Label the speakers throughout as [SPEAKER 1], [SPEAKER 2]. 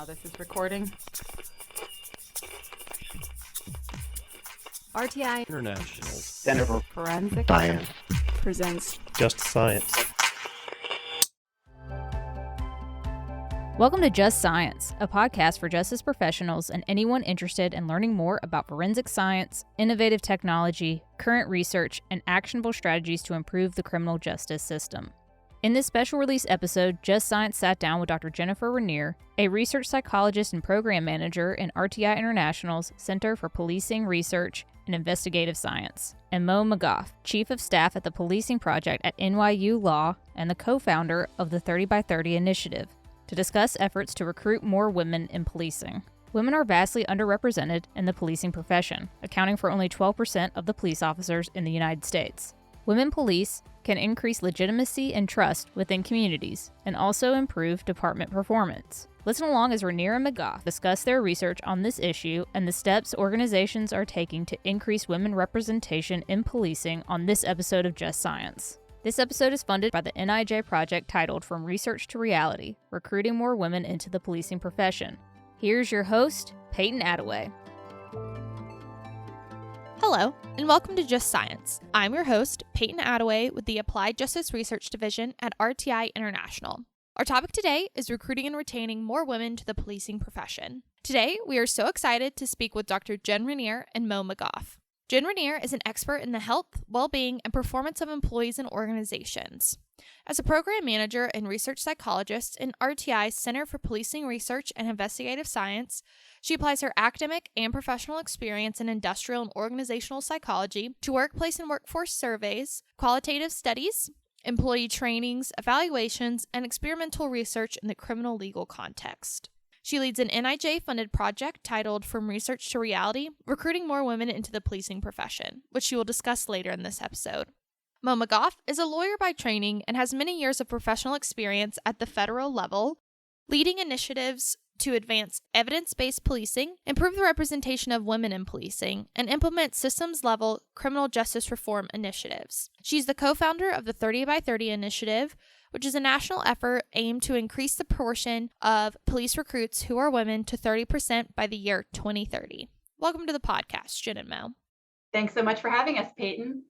[SPEAKER 1] This is recording.
[SPEAKER 2] RTI
[SPEAKER 3] International
[SPEAKER 4] Center for
[SPEAKER 1] Forensic
[SPEAKER 4] Science
[SPEAKER 1] presents
[SPEAKER 3] Just Science.
[SPEAKER 2] Welcome to Just Science, a podcast for justice professionals and anyone interested in learning more about forensic science, innovative technology, current research, and actionable strategies to improve the criminal justice system. In this special release episode, Just Science sat down with Dr. Jennifer Rineer, a research psychologist and program manager in RTI International's Center for Policing Research and Investigative Science, and Maureen McGough, Chief of Staff at the Policing Project at NYU Law and the co-founder of the 30 by 30 initiative, to discuss efforts to recruit more women in policing. Women are vastly underrepresented in the policing profession, accounting for only 12% of the police officers in the United States. Women police can increase legitimacy and trust within communities and also improve department performance. Listen along as Rineer and McGough discuss their research on this issue and the steps organizations are taking to increase women representation in policing on this episode of Just Science. This episode is funded by the NIJ project titled From Research to Reality, Recruiting More Women into the Policing Profession. Here's your host, Peyton Attaway.
[SPEAKER 5] Hello, and welcome to Just Science. I'm your host, Peyton Attaway with the Applied Justice Research Division at RTI International. Our topic today is recruiting and retaining more women to the policing profession. Today, we are so excited to speak with Dr. Jen Rineer and Maureen McGough. Jen Rineer is an expert in the health, well-being, and performance of employees and organizations. As a program manager and research psychologist in RTI's Center for Policing Research and Investigative Science, she applies her academic and professional experience in industrial and organizational psychology to workplace and workforce surveys, qualitative studies, employee trainings, evaluations, and experimental research in the criminal legal context. She leads an NIJ-funded project titled From Research to Reality, Recruiting More Women into the Policing Profession, which she will discuss later in this episode. Maureen McGough is a lawyer by training and has many years of professional experience at the federal level, leading initiatives to advance evidence-based policing, improve the representation of women in policing, and implement systems-level criminal justice reform initiatives. She's the co-founder of the 30 by 30 initiative, which is a national effort aimed to increase the proportion of police recruits who are women to 30% by the year 2030. Welcome to the podcast, Jen and Mo.
[SPEAKER 1] Thanks so much for having us, Peyton.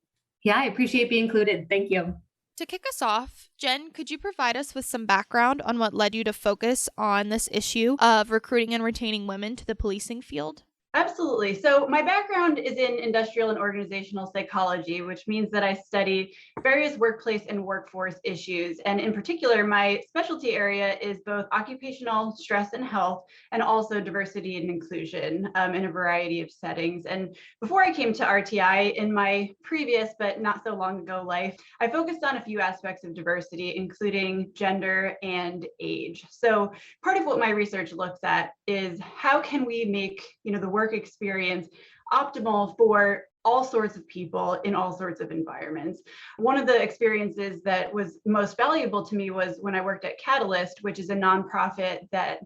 [SPEAKER 6] Yeah, I appreciate being included. Thank you.
[SPEAKER 5] To kick us off, Jen, could you provide us with some background on what led you to focus on this issue of recruiting and retaining women to the policing field?
[SPEAKER 1] Absolutely. So my background is in industrial and organizational psychology, which means that I study various workplace and workforce issues. And in particular, my specialty area is both occupational stress and health, and also diversity and inclusion in a variety of settings. And before I came to RTI, in my previous but not so long ago life, I focused on a few aspects of diversity, including gender and age. So part of what my research looks at is how can we make, the work experience optimal for all sorts of people in all sorts of environments. One of the experiences that was most valuable to me was when I worked at Catalyst, which is a nonprofit that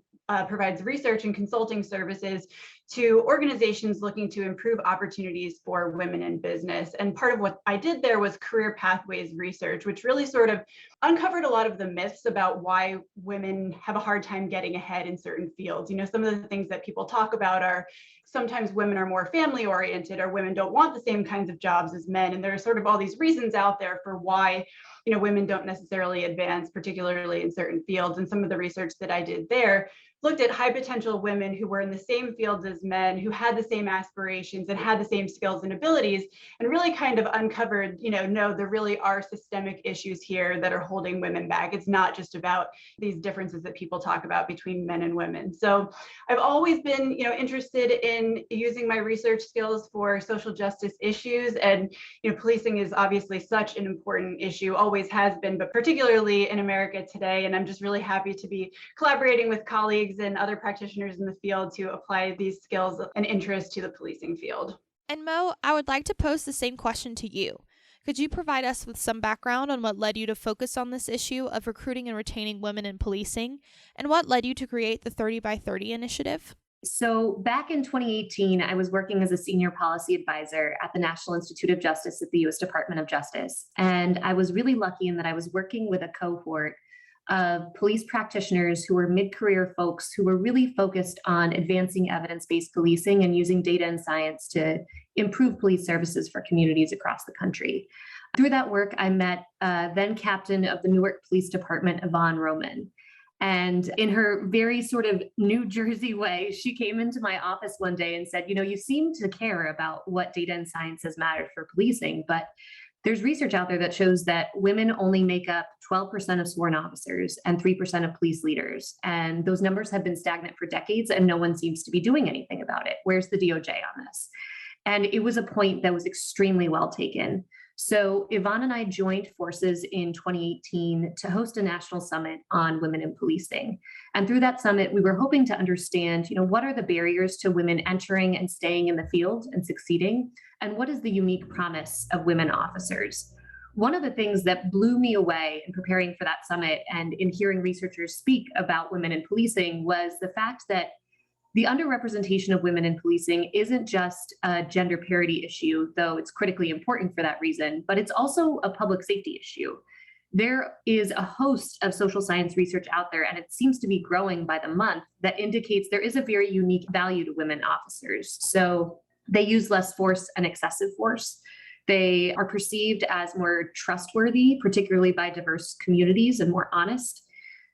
[SPEAKER 1] provides research and consulting services to organizations looking to improve opportunities for women in business. And part of what I did there was career pathways research, which really sort of uncovered a lot of the myths about why women have a hard time getting ahead in certain fields. Some of the things that people talk about are sometimes women are more family oriented, or women don't want the same kinds of jobs as men. And there are sort of all these reasons out there for why women don't necessarily advance, particularly in certain fields. And some of the research that I did there looked at high potential women who were in the same fields as men, who had the same aspirations and had the same skills and abilities, and really kind of uncovered, no, there really are systemic issues here that are holding women back. It's not just about these differences that people talk about between men and women. So I've always been, interested in using my research skills for social justice issues. And, policing is obviously such an important issue, always has been, but particularly in America today. And I'm just really happy to be collaborating with colleagues and other practitioners in the field to apply these skills and interests to the policing field.
[SPEAKER 5] And Mo, I would like to pose the same question to you. Could you provide us with some background on what led you to focus on this issue of recruiting and retaining women in policing, and what led you to create the 30 by 30 initiative?
[SPEAKER 6] So back in 2018, I was working as a senior policy advisor at the National Institute of Justice at the U.S. Department of Justice. And I was really lucky in that I was working with a cohort of police practitioners who were mid-career folks who were really focused on advancing evidence-based policing and using data and science to improve police services for communities across the country. Through that work, I met then captain of the Newark Police Department, Yvonne Roman. And in her very sort of New Jersey way, she came into my office one day and said, you seem to care about what data and science has mattered for policing, but there's research out there that shows that women only make up 12% of sworn officers and 3% of police leaders. And those numbers have been stagnant for decades and no one seems to be doing anything about it. Where's the DOJ on this? And it was a point that was extremely well taken. So Yvonne and I joined forces in 2018 to host a national summit on women in policing. And through that summit, we were hoping to understand, what are the barriers to women entering and staying in the field and succeeding? And what is the unique promise of women officers? One of the things that blew me away in preparing for that summit and in hearing researchers speak about women in policing was the fact that the underrepresentation of women in policing isn't just a gender parity issue, though it's critically important for that reason, but it's also a public safety issue. There is a host of social science research out there, and it seems to be growing by the month, that indicates there is a very unique value to women officers. So they use less force and excessive force. They are perceived as more trustworthy, particularly by diverse communities, and more honest.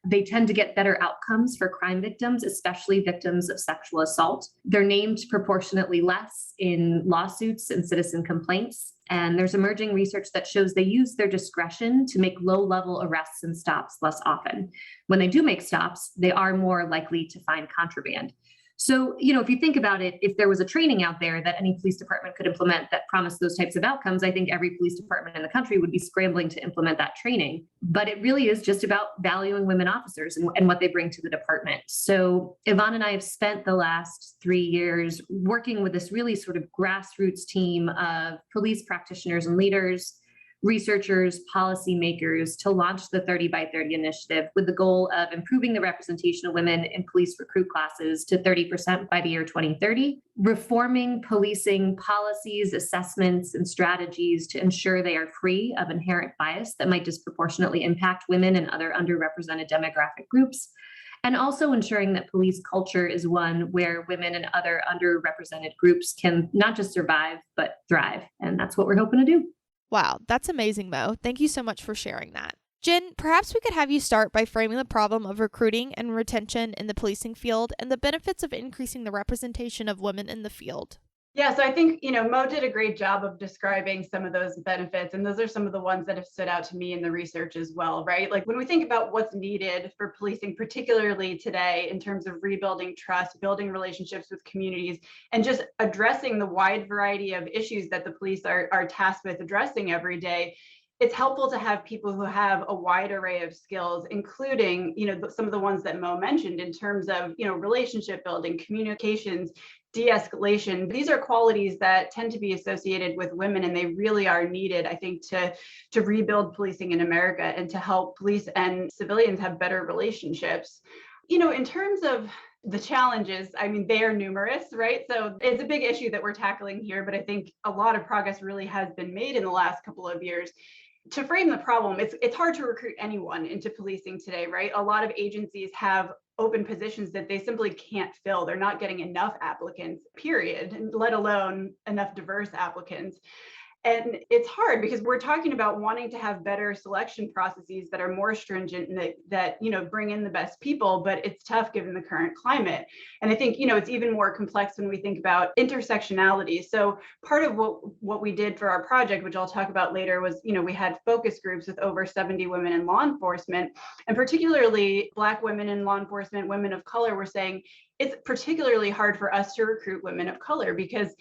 [SPEAKER 6] They tend to get better outcomes for crime victims, especially victims of sexual assault. They're named proportionately less in lawsuits and citizen complaints. And there's emerging research that shows they use their discretion to make low-level arrests and stops less often. When they do make stops, they are more likely to find contraband. So, if you think about it, if there was a training out there that any police department could implement that promised those types of outcomes, I think every police department in the country would be scrambling to implement that training. But it really is just about valuing women officers and what they bring to the department. So Yvonne and I have spent the last 3 years working with this really sort of grassroots team of police practitioners and leaders, researchers, policymakers to launch the 30 by 30 initiative with the goal of improving the representation of women in police recruit classes to 30% by the year 2030, reforming policing policies, assessments, and strategies to ensure they are free of inherent bias that might disproportionately impact women and other underrepresented demographic groups, and also ensuring that police culture is one where women and other underrepresented groups can not just survive, but thrive. And that's what we're hoping to do.
[SPEAKER 5] Wow, that's amazing, Mo. Thank you so much for sharing that. Jen, perhaps we could have you start by framing the problem of recruiting and retention in the policing field and the benefits of increasing the representation of women in the field.
[SPEAKER 1] Yeah, so I think, Mo did a great job of describing some of those benefits, and those are some of the ones that have stood out to me in the research as well, right? Like when we think about what's needed for policing, particularly today, in terms of rebuilding trust, building relationships with communities, and just addressing the wide variety of issues that the police are tasked with addressing every day, it's helpful to have people who have a wide array of skills, including, some of the ones that Mo mentioned in terms of, relationship building, communications, de-escalation. These are qualities that tend to be associated with women, and they really are needed, I think, to rebuild policing in America and to help police and civilians have better relationships. In terms of the challenges, they are numerous, right? So it's a big issue that we're tackling here, but I think a lot of progress really has been made in the last couple of years. To frame the problem, it's hard to recruit anyone into policing today, right? A lot of agencies have open positions that they simply can't fill. They're not getting enough applicants, period, let alone enough diverse applicants. And it's hard because we're talking about wanting to have better selection processes that are more stringent and that bring in the best people, but it's tough given the current climate. And I think, it's even more complex when we think about intersectionality. So part of what we did for our project, which I'll talk about later, was, we had focus groups with over 70 women in law enforcement, and particularly Black women in law enforcement, women of color were saying, it's particularly hard for us to recruit women of color because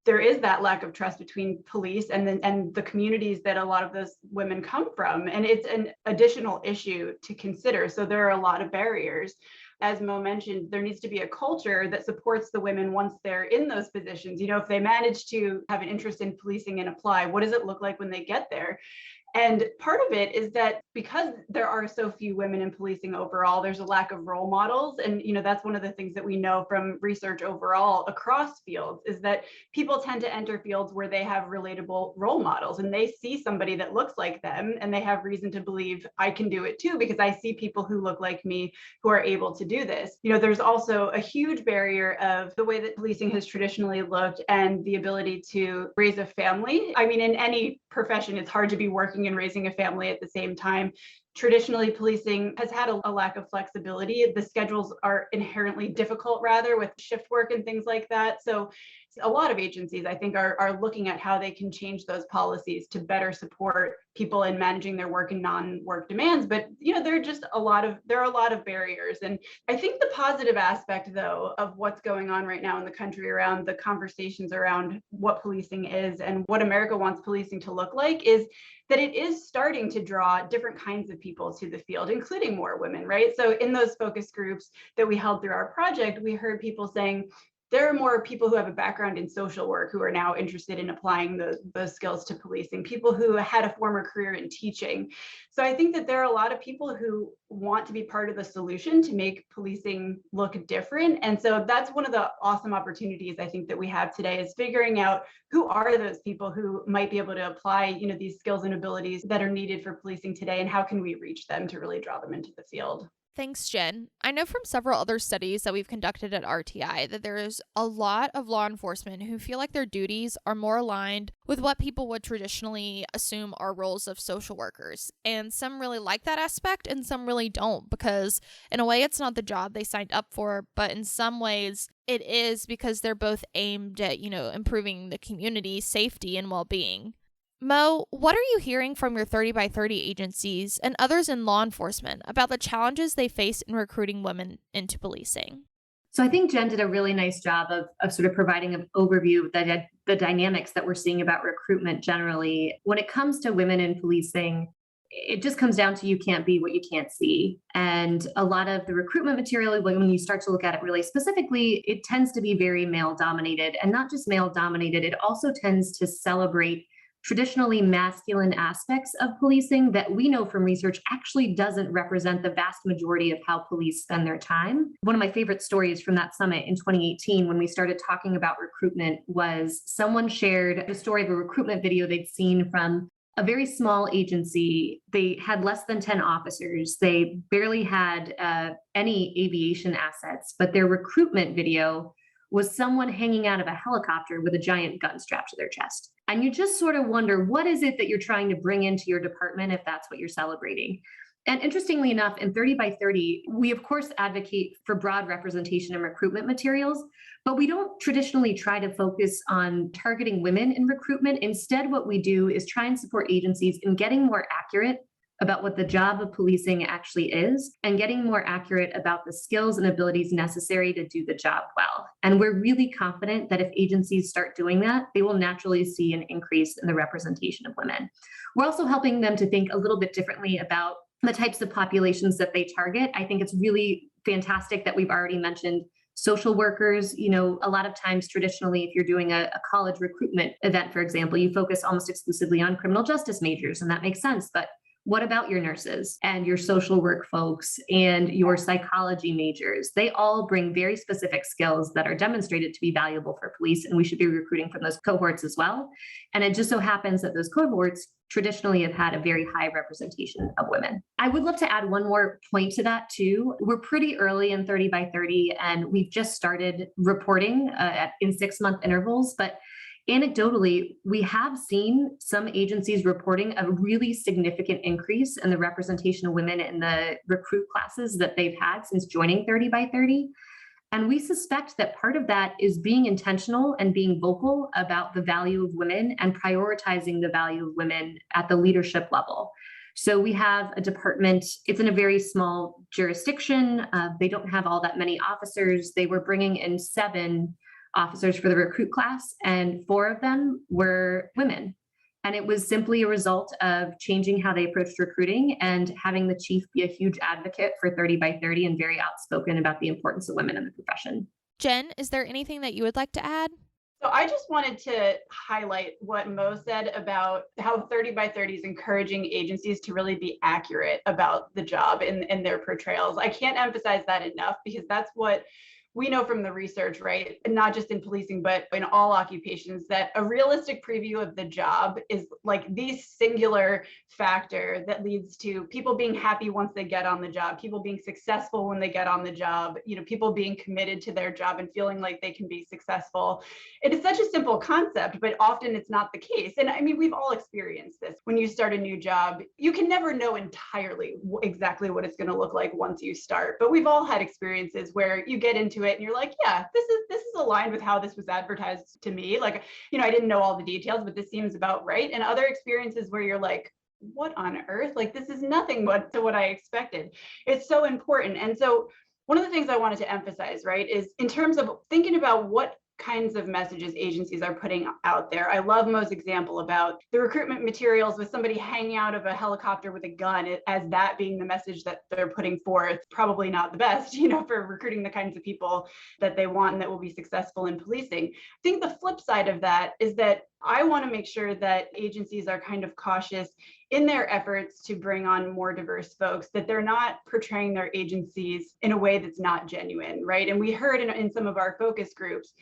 [SPEAKER 1] there is that lack of trust between police and the communities that a lot of those women come from. And it's an additional issue to consider. So there are a lot of barriers. As Mo mentioned, there needs to be a culture that supports the women once they're in those positions. If they manage to have an interest in policing and apply, what does it look like when they get there? And part of it is that because there are so few women in policing overall, there's a lack of role models. And, that's one of the things that we know from research overall across fields is that people tend to enter fields where they have relatable role models and they see somebody that looks like them and they have reason to believe I can do it too, because I see people who look like me who are able to do this. There's also a huge barrier of the way that policing has traditionally looked and the ability to raise a family. I mean, in any profession, it's hard to be working and raising a family at the same time. Traditionally, policing has had a lack of flexibility. The schedules are inherently difficult, rather, with shift work and things like that. So a lot of agencies, I think, are looking at how they can change those policies to better support people in managing their work and non-work demands. But there are a lot of barriers. And I think the positive aspect, though, of what's going on right now in the country around the conversations around what policing is and what America wants policing to look like is that it is starting to draw different kinds of people to the field, including more women, right? So in those focus groups that we held through our project, we heard people saying, there are more people who have a background in social work who are now interested in applying those skills to policing, people who had a former career in teaching. So I think that there are a lot of people who want to be part of the solution to make policing look different. And so that's one of the awesome opportunities I think that we have today is figuring out who are those people who might be able to apply, these skills and abilities that are needed for policing today, and how can we reach them to really draw them into the field.
[SPEAKER 5] Thanks, Jen. I know from several other studies that we've conducted at RTI that there is a lot of law enforcement who feel like their duties are more aligned with what people would traditionally assume are roles of social workers. And some really like that aspect and some really don't, because in a way it's not the job they signed up for, but in some ways it is, because they're both aimed at, improving the community's safety and well-being. Mo, what are you hearing from your 30 by 30 agencies and others in law enforcement about the challenges they face in recruiting women into policing?
[SPEAKER 6] So I think Jen did a really nice job of sort of providing an overview of the dynamics that we're seeing about recruitment generally. When it comes to women in policing, it just comes down to you can't be what you can't see. And a lot of the recruitment material, when you start to look at it really specifically, it tends to be very male dominated, and not just male dominated. It also tends to celebrate traditionally masculine aspects of policing that we know from research actually doesn't represent the vast majority of how police spend their time. One of my favorite stories from that summit in 2018, when we started talking about recruitment, was someone shared the story of a recruitment video they'd seen from a very small agency. They had less than 10 officers. They barely had any aviation assets, but their recruitment video was someone hanging out of a helicopter with a giant gun strapped to their chest. And you just sort of wonder, what is it that you're trying to bring into your department if that's what you're celebrating? And interestingly enough, in 30 by 30, we of course advocate for broad representation in recruitment materials, but we don't traditionally try to focus on targeting women in recruitment. Instead, what we do is try and support agencies in getting more accurate about what the job of policing actually is and getting more accurate about the skills and abilities necessary to do the job well. And we're really confident that if agencies start doing that, they will naturally see an increase in the representation of women. We're also helping them to think a little bit differently about the types of populations that they target. I think it's really fantastic that we've already mentioned social workers. A lot of times traditionally, if you're doing a college recruitment event, for example, you focus almost exclusively on criminal justice majors, and that makes sense. But what about your nurses and your social work folks and your psychology majors? They all bring very specific skills that are demonstrated to be valuable for police, and we should be recruiting from those cohorts as well. And it just so happens that those cohorts traditionally have had a very high representation of women. I would love to add one more point to that too. We're pretty early in 30 by 30, and we've just started reporting in 6-month intervals, but anecdotally, we have seen some agencies reporting a really significant increase in the representation of women in the recruit classes that they've had since joining 30 by 30. And we suspect that part of that is being intentional and being vocal about the value of women and prioritizing the value of women at the leadership level. So we have a department, it's in a very small jurisdiction. They don't have all that many officers. They were bringing in 7 officers for the recruit class, and 4 of them were women. And it was simply a result of changing how they approached recruiting and having the chief be a huge advocate for 30 by 30 and very outspoken about the importance of women in the profession.
[SPEAKER 5] Jen, is there anything that you would like to add?
[SPEAKER 1] So I just wanted to highlight what Mo said about how 30 by 30 is encouraging agencies to really be accurate about the job and their portrayals. I can't emphasize that enough because that's what we know from the research, right? And not just in policing, but in all occupations, that a realistic preview of the job is like the singular factor that leads to people being happy once they get on the job, people being successful when they get on the job, people being committed to their job and feeling like they can be successful. It is such a simple concept, but often it's not the case. And I mean, we've all experienced this. When you start a new job, you can never know entirely exactly what it's going to look like once you start. But we've all had experiences where you get into it and you're like, yeah, this is aligned with how this was advertised to me. Like, I didn't know all the details, but this seems about right. And other experiences where you're like, what on earth? Like, this is nothing to what I expected. It's so important. And so one of the things I wanted to emphasize, right, is in terms of thinking about what kinds of messages agencies are putting out there. I love Mo's example about the recruitment materials with somebody hanging out of a helicopter with a gun as that being the message that they're putting forth. Probably not the best, for recruiting the kinds of people that they want and that will be successful in policing. I think the flip side of that is that I want to make sure that agencies are kind of cautious in their efforts to bring on more diverse folks, that they're not portraying their agencies in a way that's not genuine, right? And we heard in some of our focus groups,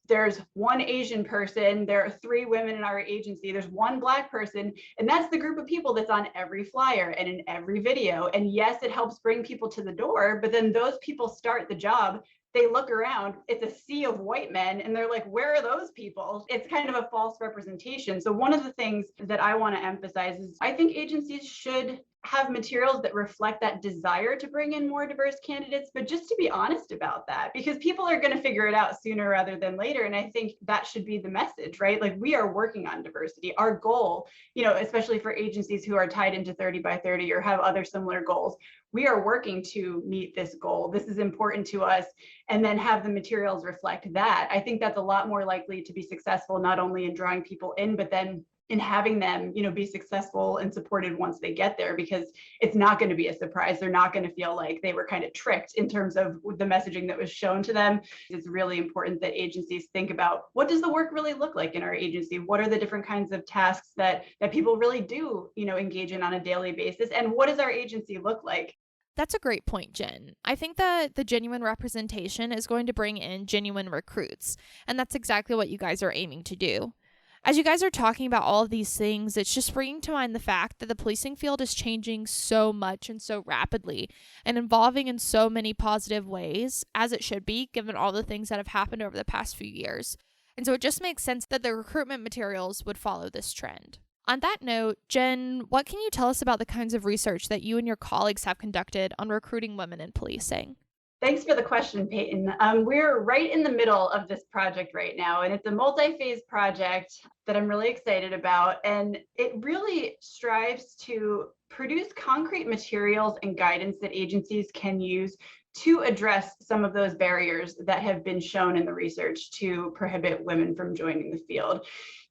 [SPEAKER 1] there's one Asian person, there are 3 women in our agency, there's 1 Black person, and that's the group of people that's on every flyer and in every video. And yes, it helps bring people to the door, but then those people start the job, they look around, it's a sea of white men, and they're like, where are those people? It's kind of a false representation. So one of the things that I want to emphasize is I think agencies should have materials that reflect that desire to bring in more diverse candidates, but just to be honest about that, because people are going to figure it out sooner rather than later. And I think that should be the message, right? Like, we are working on diversity. Our goal, especially for agencies who are tied into 30 by 30 or have other similar goals, we are working to meet this goal. This is important to us. And then have the materials reflect that. I think that's a lot more likely to be successful, not only in drawing people in, but then in having them, be successful and supported once they get there, because it's not going to be a surprise. They're not going to feel like they were kind of tricked in terms of the messaging that was shown to them. It's really important that agencies think about, what does the work really look like in our agency? What are the different kinds of tasks that people really do, engage in on a daily basis? And what does our agency look like?
[SPEAKER 5] That's a great point, Jen. I think that the genuine representation is going to bring in genuine recruits, and that's exactly what you guys are aiming to do. As you guys are talking about all of these things, it's just bringing to mind the fact that the policing field is changing so much and so rapidly and evolving in so many positive ways, as it should be, given all the things that have happened over the past few years. And so it just makes sense that the recruitment materials would follow this trend. On that note, Jen, what can you tell us about the kinds of research that you and your colleagues have conducted on recruiting women in policing?
[SPEAKER 1] Thanks for the question, Peyton. We're right in the middle of this project right now, and it's a multi-phase project that I'm really excited about. And it really strives to produce concrete materials and guidance that agencies can use to address some of those barriers that have been shown in the research to prohibit women from joining the field.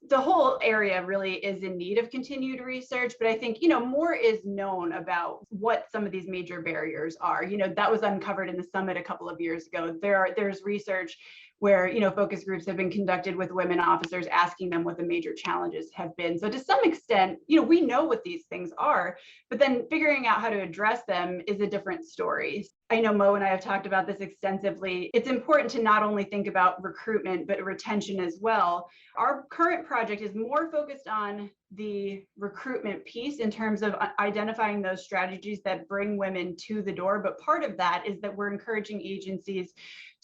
[SPEAKER 1] The whole area really is in need of continued research, but I think, more is known about what some of these major barriers are. That was uncovered in the summit a couple of years ago. There's research where, focus groups have been conducted with women officers, asking them what the major challenges have been. So to some extent, we know what these things are, but then figuring out how to address them is a different story. I know Mo and I have talked about this extensively. It's important to not only think about recruitment, but retention as well. Our current project is more focused on the recruitment piece in terms of identifying those strategies that bring women to the door. But part of that is that we're encouraging agencies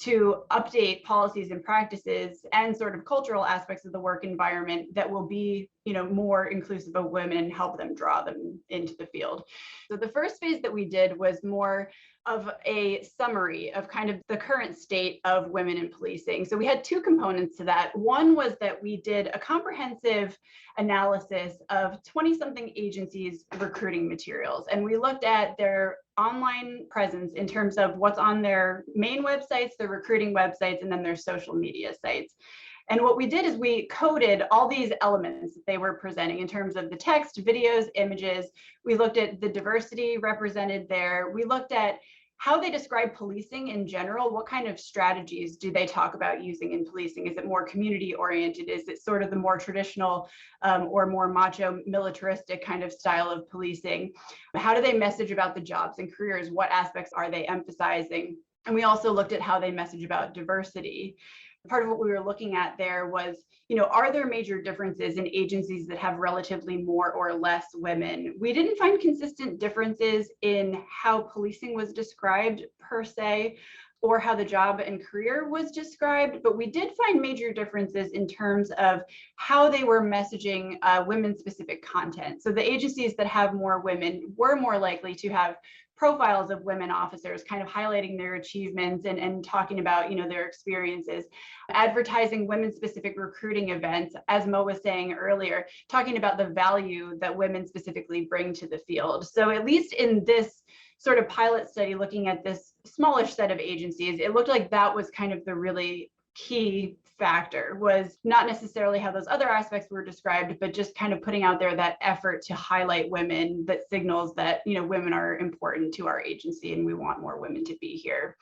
[SPEAKER 1] to update policies and practices and sort of cultural aspects of the work environment that will be, more inclusive of women and help them draw them into the field. So the first phase that we did was more of a summary of kind of the current state of women in policing. So we had 2 components to that. One was that we did a comprehensive analysis of 20-something agencies' recruiting materials, and we looked at their online presence in terms of what's on their main websites, their recruiting websites, and then their social media sites. And what we did is we coded all these elements that they were presenting in terms of the text, videos, images. We looked at the diversity represented there. We looked at how they describe policing in general. What kind of strategies do they talk about using in policing? Is it more community oriented? Is it sort of the more traditional or more macho militaristic kind of style of policing? How do they message about the jobs and careers? What aspects are they emphasizing? And we also looked at how they message about diversity. Part of what we were looking at there was, are there major differences in agencies that have relatively more or less women? We didn't find consistent differences in how policing was described per se, or how the job and career was described, but we did find major differences in terms of how they were messaging women-specific content. So the agencies that have more women were more likely to have profiles of women officers, kind of highlighting their achievements and talking about, their experiences, advertising women-specific recruiting events, as Mo was saying earlier, talking about the value that women specifically bring to the field. So at least in this sort of pilot study, looking at this smallish set of agencies, it looked like that was kind of the really key factor, was not necessarily how those other aspects were described, but just kind of putting out there that effort to highlight women that signals that, women are important to our agency and we want more women to be here.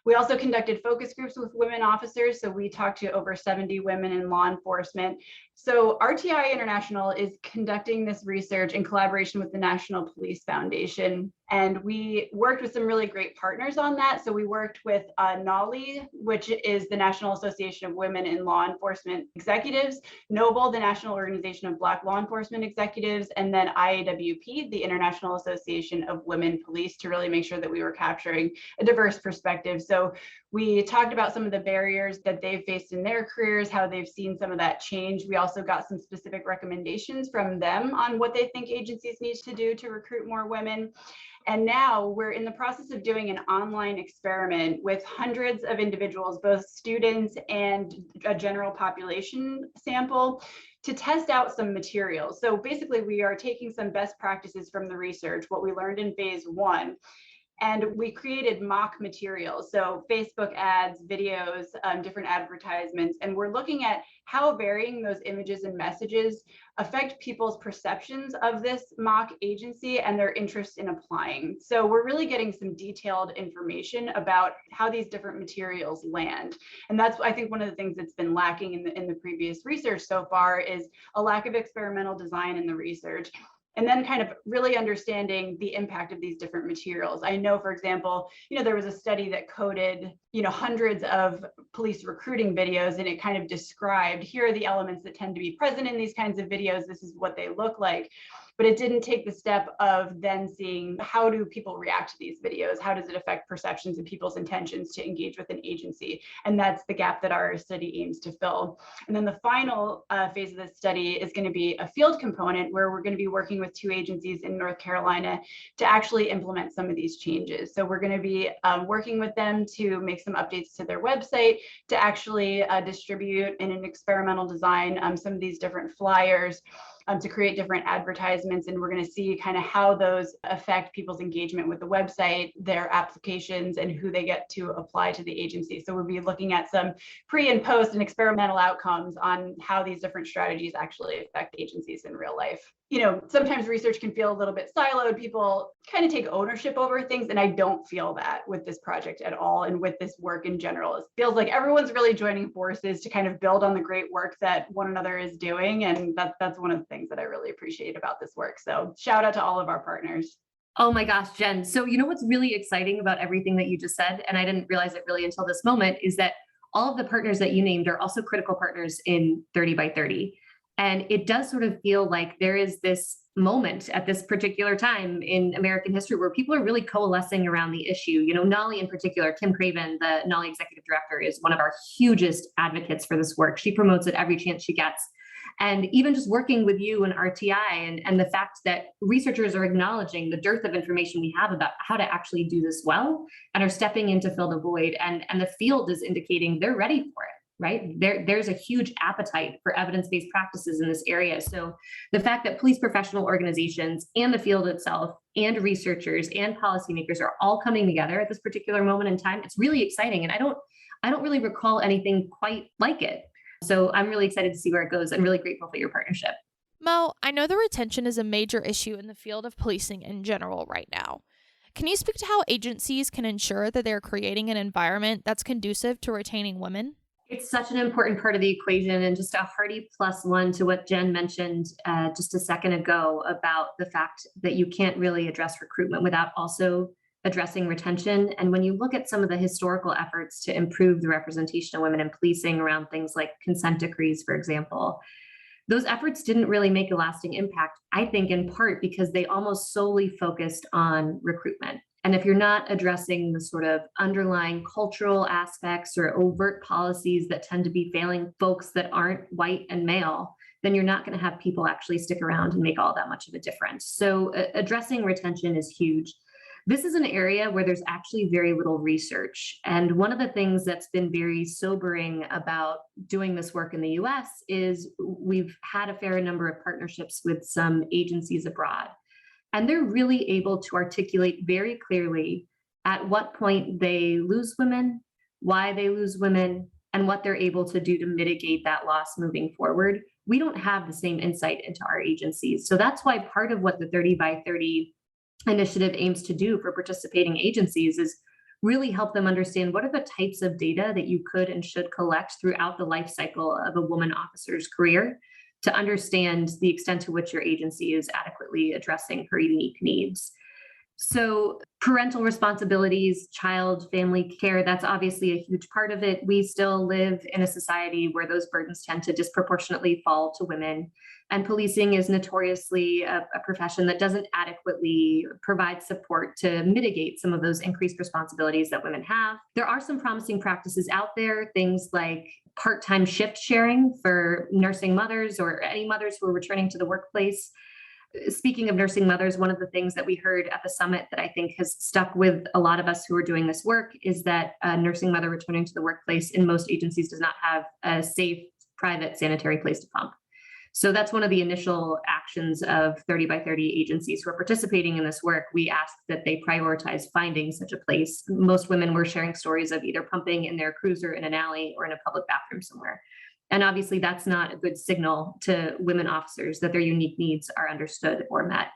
[SPEAKER 1] We also conducted focus groups with women officers. So we talked to over 70 women in law enforcement. So RTI International is conducting this research in collaboration with the National Police Foundation. And we worked with some really great partners on that. So we worked with NYU, which is the National Association of Women in Law Enforcement Executives, NOBLE, the National Organization of Black Law Enforcement Executives, and then IAWP, the International Association of Women Police, to really make sure that we were capturing a diverse perspective. So we talked about some of the barriers that they've faced in their careers, how they've seen some of that change. We also got some specific recommendations from them on what they think agencies need to do to recruit more women. And now we're in the process of doing an online experiment with hundreds of individuals, both students and a general population sample, to test out some materials. So basically, we are taking some best practices from the research, what we learned in phase 1, and we created mock materials. So Facebook ads, videos, different advertisements, and we're looking at how varying those images and messages affect people's perceptions of this mock agency and their interest in applying. So we're really getting some detailed information about how these different materials land. And that's, I think, one of the things that's been lacking in the previous research so far is a lack of experimental design in the research. And then kind of really understanding the impact of these different materials. I know, for example, there was a study that coded, hundreds of police recruiting videos, and it kind of described, here are the elements that tend to be present in these kinds of videos. This is what they look like. But it didn't take the step of then seeing, how do people react to these videos? How does it affect perceptions and people's intentions to engage with an agency? And that's the gap that our study aims to fill. And then the final phase of this study is going to be a field component, where we're going to be working with 2 agencies in North Carolina to actually implement some of these changes. So we're going to be working with them to make some updates to their website, to actually distribute in an experimental design some of these different flyers, to create different advertisements. And we're going to see kind of how those affect people's engagement with the website, their applications, and who they get to apply to the agency. So we'll be looking at some pre and post and experimental outcomes on how these different strategies actually affect agencies in real life. Sometimes research can feel a little bit siloed. People kind of take ownership over things, and I don't feel that with this project at all, and with this work in general. It feels like everyone's really joining forces to kind of build on the great work that one another is doing, and that's one of the things that I really appreciate about this work. So shout out to all of our partners.
[SPEAKER 6] Oh my gosh, Jen. So what's really exciting about everything that you just said, and I didn't realize it really until this moment, is that all of the partners that you named are also critical partners in 30 by 30. And it does sort of feel like there is this moment at this particular time in American history where people are really coalescing around the issue. NOLI in particular, Kim Craven, the NOLI executive director, is one of our hugest advocates for this work. She promotes it every chance she gets. And even just working with you and RTI and the fact that researchers are acknowledging the dearth of information we have about how to actually do this well and are stepping in to fill the void. And the field is indicating they're ready for it. Right? There's a huge appetite for evidence-based practices in this area. So the fact that police professional organizations and the field itself and researchers and policymakers are all coming together at this particular moment in time, it's really exciting. And I don't really recall anything quite like it. So I'm really excited to see where it goes. I'm really grateful for your partnership.
[SPEAKER 5] Mo, I know the retention is a major issue in the field of policing in general right now. Can you speak to how agencies can ensure that they're creating an environment that's conducive to retaining women?
[SPEAKER 6] It's such an important part of the equation, and just a hearty +1 to what Jen mentioned just a second ago about the fact that you can't really address recruitment without also addressing retention. And when you look at some of the historical efforts to improve the representation of women in policing around things like consent decrees, for example, those efforts didn't really make a lasting impact, I think in part because they almost solely focused on recruitment. And if you're not addressing the sort of underlying cultural aspects or overt policies that tend to be failing folks that aren't white and male, then you're not going to have people actually stick around and make all that much of a difference. So addressing retention is huge. This is an area where there's actually very little research. And one of the things that's been very sobering about doing this work in the US is we've had a fair number of partnerships with some agencies abroad. And they're really able to articulate very clearly at what point they lose women, why they lose women, and what they're able to do to mitigate that loss moving forward. We don't have the same insight into our agencies. So that's why part of what the 30 by 30 initiative aims to do for participating agencies is really help them understand what are the types of data that you could and should collect throughout the life cycle of a woman officer's career to understand the extent to which your agency is adequately addressing her unique needs. So parental responsibilities, child, family care, that's obviously a huge part of it. We still live in a society where those burdens tend to disproportionately fall to women. And policing is notoriously a profession that doesn't adequately provide support to mitigate some of those increased responsibilities that women have. There are some promising practices out there, things like part-time shift sharing for nursing mothers or any mothers who are returning to the workplace. Speaking of nursing mothers, one of the things that we heard at the summit that I think has stuck with a lot of us who are doing this work is that a nursing mother returning to the workplace in most agencies does not have a safe, private sanitary place to pump. So that's one of the initial actions of 30 by 30 agencies who are participating in this work. We asked that they prioritize finding such a place. Most women were sharing stories of either pumping in their cruiser in an alley or in a public bathroom somewhere. And obviously that's not a good signal to women officers that their unique needs are understood or met.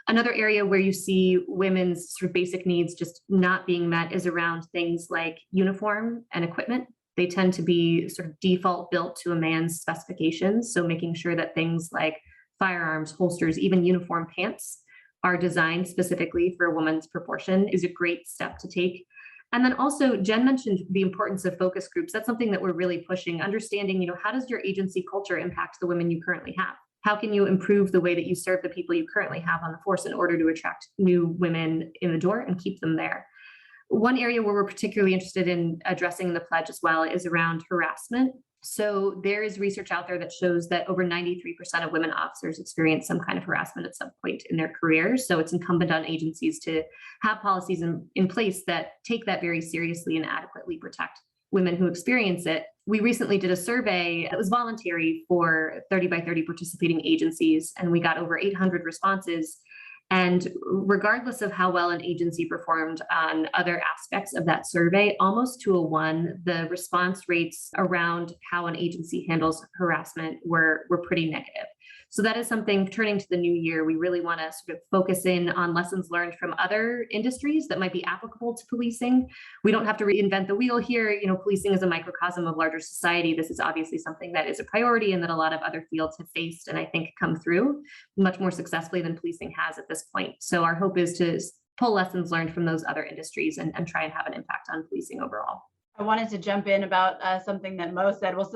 [SPEAKER 6] Another area where you see women's sort of basic needs just not being met is around things like uniform and equipment. They tend to be sort of default built to a man's specifications. So making sure that things like firearms, holsters, even uniform pants are designed specifically for a woman's proportion is a great step to take. And then also Jen mentioned the importance of focus groups. That's something that we're really pushing, understanding, how does your agency culture impact the women you currently have? How can you improve the way that you serve the people you currently have on the force in order to attract new women in the door and keep them there? One area where we're particularly interested in addressing the pledge as well is around harassment. So there is research out there that shows that over 93% of women officers experience some kind of harassment at some point in their careers. So it's incumbent on agencies to have policies in place that take that very seriously and adequately protect women who experience it. We recently did a survey that was voluntary for 30 by 30 participating agencies, and we got over 800 responses. And regardless of how well an agency performed on other aspects of that survey, almost to a 1, the response rates around how an agency handles harassment were pretty negative. So that is something, turning to the new year, we really want to sort of focus in on lessons learned from other industries that might be applicable to policing. We don't have to reinvent the wheel here. Policing is a microcosm of larger society. This is obviously something that is a priority and that a lot of other fields have faced and I think come through much more successfully than policing has at this point. So our hope is to pull lessons learned from those other industries and try and have an impact on policing overall.
[SPEAKER 1] I wanted to jump in about something that Mo said. Well,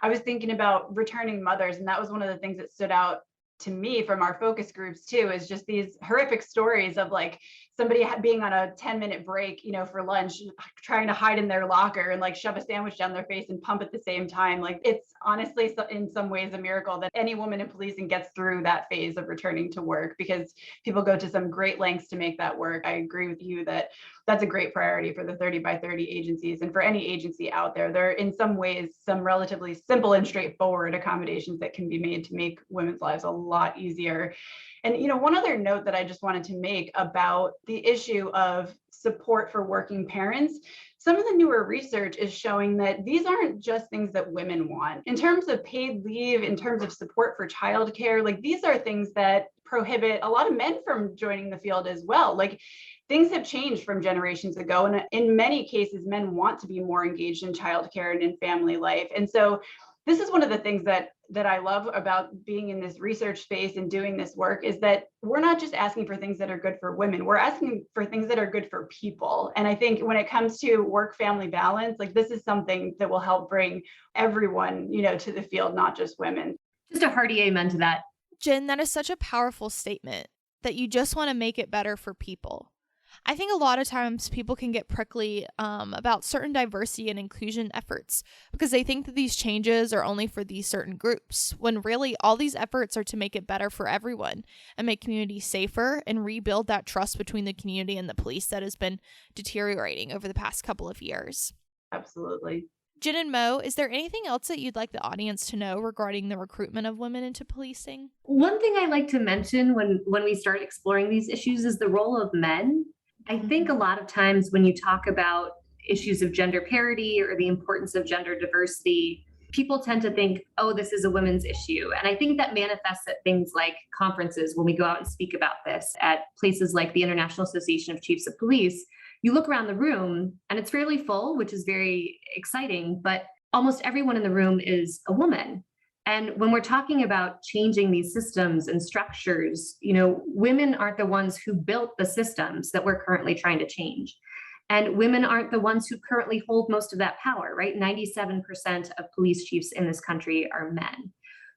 [SPEAKER 1] I was thinking about returning mothers, and that was one of the things that stood out to me from our focus groups too, is just these horrific stories of like somebody being on a 10-minute break, for lunch, trying to hide in their locker and like shove a sandwich down their face and pump at the same time. Like it's honestly in some ways a miracle that any woman in policing gets through that phase of returning to work, because people go to some great lengths to make that work. I agree with you that that's a great priority for the 30 by 30 agencies, and for any agency out there. There are in some ways some relatively simple and straightforward accommodations that can be made to make women's lives a lot easier. And one other note that I just wanted to make about the issue of support for working parents, some of the newer research is showing that these aren't just things that women want. In terms of paid leave, in terms of support for childcare, like these are things that prohibit a lot of men from joining the field as well. Like, things have changed from generations ago. And in many cases, men want to be more engaged in childcare and in family life. And so this is one of the things that I love about being in this research space and doing this work, is that we're not just asking for things that are good for women, we're asking for things that are good for people. And I think when it comes to work-family balance, like, this is something that will help bring everyone, to the field, not just women.
[SPEAKER 6] Just a hearty amen to that.
[SPEAKER 5] Jen, that is such a powerful statement, that you just want to make it better for people. I think a lot of times people can get prickly about certain diversity and inclusion efforts because they think that these changes are only for these certain groups, when really all these efforts are to make it better for everyone and make communities safer and rebuild that trust between the community and the police that has been deteriorating over the past couple of years.
[SPEAKER 1] Absolutely.
[SPEAKER 5] Jen and Mo, is there anything else that you'd like the audience to know regarding the recruitment of women into policing?
[SPEAKER 6] One thing I like to mention when we start exploring these issues is the role of men. I think a lot of times when you talk about issues of gender parity or the importance of gender diversity, people tend to think, oh, this is a women's issue. And I think that manifests at things like conferences when we go out and speak about this at places like the International Association of Chiefs of Police. You look around the room and it's fairly full, which is very exciting, but almost everyone in the room is a woman. And when we're talking about changing these systems and structures, women aren't the ones who built the systems that we're currently trying to change. And women aren't the ones who currently hold most of that power, right? 97% of police chiefs in this country are men.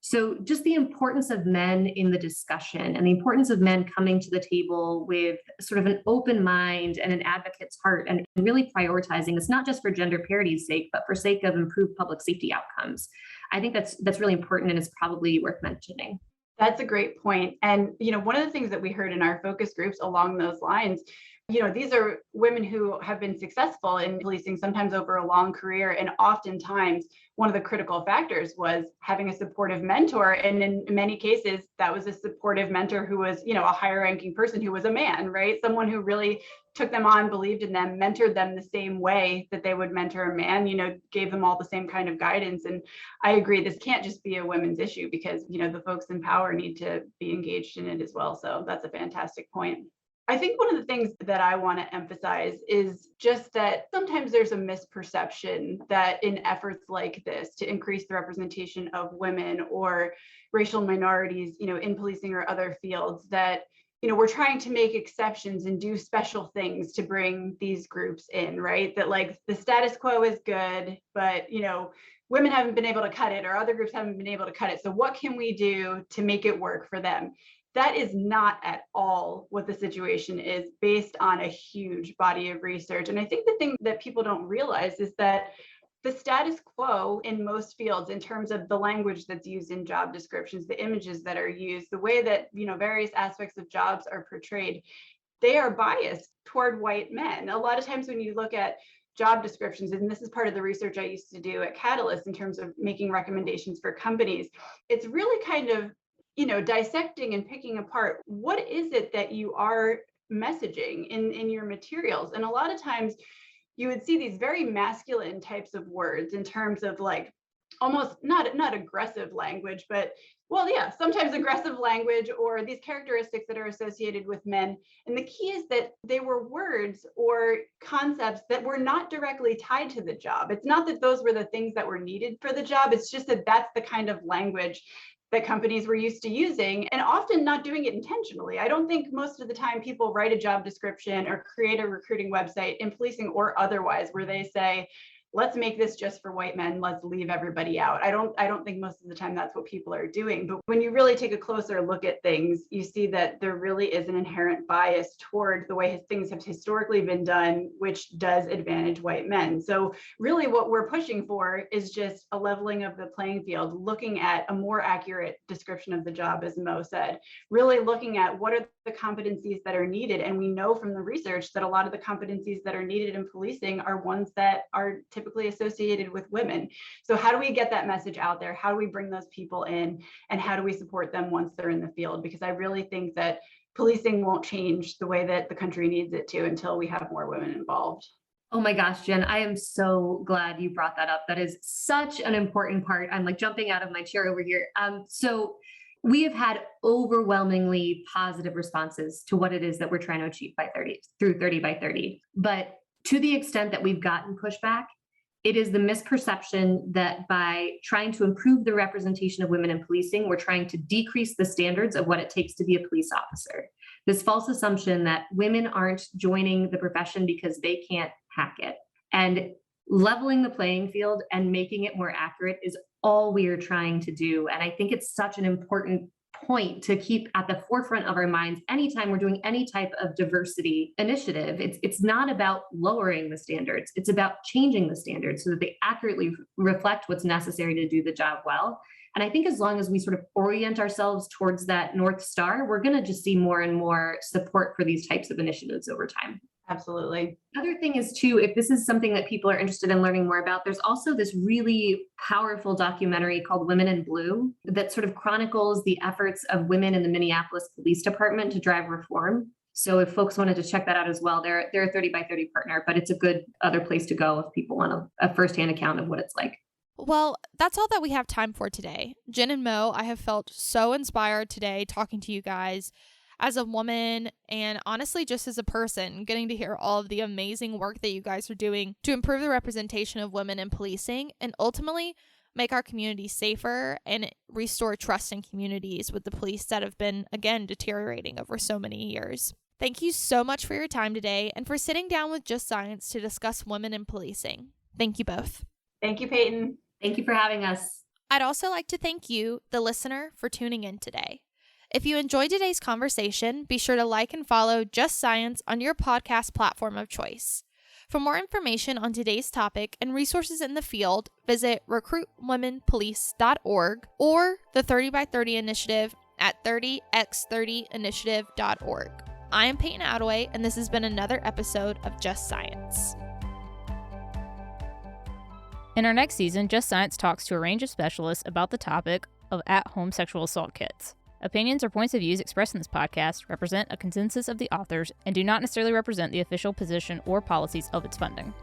[SPEAKER 6] So just the importance of men in the discussion and the importance of men coming to the table with sort of an open mind and an advocate's heart and really prioritizing this, not just for gender parity's sake, but for sake of improved public safety outcomes. I think that's really important and it's probably worth mentioning.
[SPEAKER 1] That's a great point. And, one of the things that we heard in our focus groups along those lines, these are women who have been successful in policing, sometimes over a long career. And oftentimes, one of the critical factors was having a supportive mentor. And in many cases, that was a supportive mentor who was, a higher ranking person who was a man, right? Someone who really took them on, believed in them, mentored them the same way that they would mentor a man, gave them all the same kind of guidance. And I agree, this can't just be a women's issue because, the folks in power need to be engaged in it as well. So that's a fantastic point. I think one of the things that I want to emphasize is just that sometimes there's a misperception that in efforts like this to increase the representation of women or racial minorities, in policing or other fields, that we're trying to make exceptions and do special things to bring these groups in, right? That like the status quo is good, but women haven't been able to cut it or other groups haven't been able to cut it. So what can we do to make it work for them? That is not at all what the situation is, based on a huge body of research. And I think the thing that people don't realize is that the status quo in most fields, in terms of the language that's used in job descriptions, the images that are used, the way that various aspects of jobs are portrayed, they are biased toward white men. A lot of times when you look at job descriptions, and this is part of the research I used to do at Catalyst in terms of making recommendations for companies, it's really kind of dissecting and picking apart what is it that you are messaging in your materials. And a lot of times you would see these very masculine types of words in terms of like almost not aggressive language, but sometimes aggressive language or these characteristics that are associated with men. And the key is that they were words or concepts that were not directly tied to the job. It's not that those were the things that were needed for the job. It's just that that's the kind of language that companies were used to using, and often not doing it intentionally. I don't think most of the time people write a job description or create a recruiting website in policing or otherwise where they say, let's make this just for white men, let's leave everybody out. I don't think most of the time that's what people are doing. But when you really take a closer look at things, you see that there really is an inherent bias toward the way things have historically been done, which does advantage white men. So really what we're pushing for is just a leveling of the playing field, looking at a more accurate description of the job, as Mo said, really looking at what are the competencies that are needed. And we know from the research that a lot of the competencies that are needed in policing are ones that are typically associated with women. So how do we get that message out there? How do we bring those people in? And how do we support them once they're in the field? Because I really think that policing won't change the way that the country needs it to until we have more women involved.
[SPEAKER 6] Oh my gosh, Jen, I am so glad you brought that up. That is such an important part. I'm like jumping out of my chair over here. So we have had overwhelmingly positive responses to what it is that we're trying to achieve through 30 by 30. But to the extent that we've gotten pushback, it is the misperception that by trying to improve the representation of women in policing, we're trying to decrease the standards of what it takes to be a police officer. This false assumption that women aren't joining the profession because they can't hack it. And leveling the playing field and making it more accurate is all we are trying to do. And I think it's such an important point to keep at the forefront of our minds anytime we're doing any type of diversity initiative. It's not about lowering the standards. It's about changing the standards so that they accurately reflect what's necessary to do the job well. And I think as long as we sort of orient ourselves towards that North Star, we're going to just see more and more support for these types of initiatives over time.
[SPEAKER 1] Absolutely.
[SPEAKER 6] Other thing is too, if this is something that people are interested in learning more about, there's also this really powerful documentary called Women in Blue that sort of chronicles the efforts of women in the Minneapolis Police Department to drive reform. So if folks wanted to check that out as well, they're a 30 by 30 partner, but it's a good other place to go if people want a firsthand account of what it's like.
[SPEAKER 5] Well, that's all that we have time for today. Jen and Mo, I have felt so inspired today talking to you guys as a woman and honestly just as a person, getting to hear all of the amazing work that you guys are doing to improve the representation of women in policing and ultimately make our communities safer and restore trust in communities with the police that have been, again, deteriorating over so many years. Thank you so much for your time today and for sitting down with Just Science to discuss women in policing. Thank you both.
[SPEAKER 1] Thank you, Peyton.
[SPEAKER 6] Thank you for having us.
[SPEAKER 5] I'd also like to thank you, the listener, for tuning in today. If you enjoyed today's conversation, be sure to like and follow Just Science on your podcast platform of choice. For more information on today's topic and resources in the field, visit recruitwomenpolice.org or the 30 by 30 initiative at 30x30initiative.org. I am Peyton Attaway, and this has been another episode of Just Science.
[SPEAKER 2] In our next season, Just Science talks to a range of specialists about the topic of at-home sexual assault kits. Opinions or points of views expressed in this podcast represent a consensus of the authors and do not necessarily represent the official position or policies of its funding.